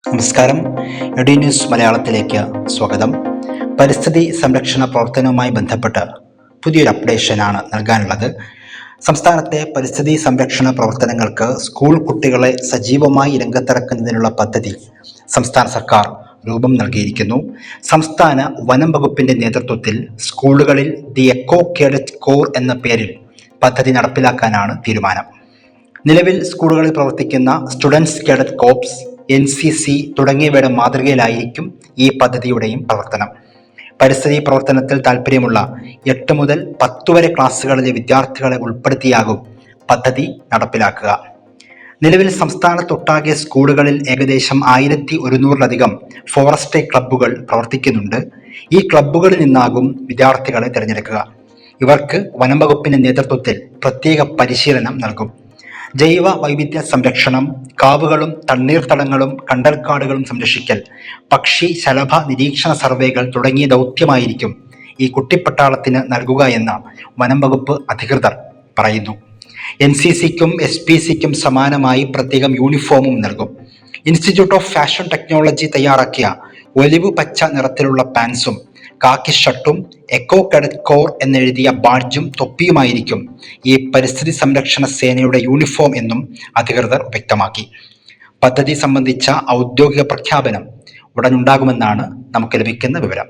നമസ്കാരം. AD news മലയാളത്തിലേക്ക് സ്വാഗതം. പരിസ്ഥിതി സംരക്ഷണ പ്രവർത്തനവുമായി ബന്ധപ്പെട്ട് പുതിയൊരു അപ്ഡേഷനാണ് നൽകാനുള്ളത്. സംസ്ഥാനത്തെ പരിസ്ഥിതി സംരക്ഷണ പ്രവർത്തനങ്ങൾക്ക് സ്കൂൾ കുട്ടികളെ സജീവമായി രംഗത്തിറക്കുന്നതിനുള്ള പദ്ധതി സംസ്ഥാന സർക്കാർ രൂപം നൽകിയിരിക്കുന്നു. സംസ്ഥാന വനം വകുപ്പിന്റെ നേതൃത്വത്തിൽ സ്കൂളുകളിൽ ദി എക്കോ കേഡറ്റ് കോർ എന്ന പേരിൽ പദ്ധതി നടപ്പിലാക്കാനാണ് തീരുമാനം. നിലവിൽ സ്കൂളുകളിൽ പ്രവർത്തിക്കുന്ന സ്റ്റുഡൻസ് കേഡറ്റ് കോർപ്സ്, NCC തുടങ്ങിയവയുടെ മാതൃകയിലായിരിക്കും ഈ പദ്ധതിയുടെയും പ്രവർത്തനം. പരിസ്ഥിതി പ്രവർത്തനത്തിൽ താൽപ്പര്യമുള്ള 8 മുതൽ 10 വരെ ക്ലാസ്സുകളിലെ വിദ്യാർത്ഥികളെ ഉൾപ്പെടുത്തിയാകും പദ്ധതി നടപ്പിലാക്കുക. നിലവിൽ സംസ്ഥാനത്തൊട്ടാകെ സ്കൂളുകളിൽ ഏകദേശം 1100-ലധികം ഫോറസ്ട്രി ക്ലബ്ബുകൾ പ്രവർത്തിക്കുന്നുണ്ട്. ഈ ക്ലബ്ബുകളിൽ നിന്നാകും വിദ്യാർത്ഥികളെ തിരഞ്ഞെടുക്കുക. ഇവർക്ക് വനം വകുപ്പിന്റെ നേതൃത്വത്തിൽ പ്രത്യേക പരിശീലനം നൽകും. ജൈവ വൈവിധ്യ സംരക്ഷണം, കാവുകളും തണ്ണീർത്തടങ്ങളും കണ്ടൽക്കാടുകളും സംരക്ഷിക്കൽ, പക്ഷി ശലഭ നിരീക്ഷണ സർവേകൾ തുടങ്ങിയ ദൗത്യമായിരിക്കും ഈ കുട്ടിപ്പട്ടാളത്തിന് നൽകുക എന്ന് വനം വകുപ്പ് അധികൃതർ പറയുന്നു. NCCക്കും SPCക്കും സമാനമായി പ്രത്യേകം യൂണിഫോമും നൽകും. ഇൻസ്റ്റിറ്റ്യൂട്ട് ഓഫ് ഫാഷൻ ടെക്നോളജി തയ്യാറാക്കിയ ഒലിവ് പച്ച നിറത്തിലുള്ള പാൻസും കാക്കി ഷർട്ടും എക്കോ കേഡറ്റ് കോർ എന്നെഴുതിയ ബാഡ്ജും തൊപ്പിയുമായിരിക്കും ഈ പരിസ്ഥിതി സംരക്ഷണ സേനയുടെ യൂണിഫോം എന്നും അധികൃതർ വ്യക്തമാക്കി. പദ്ധതി സംബന്ധിച്ച ഔദ്യോഗിക പ്രഖ്യാപനം ഉടനുണ്ടാകുമെന്നാണ് നമുക്ക് ലഭിക്കുന്ന വിവരം.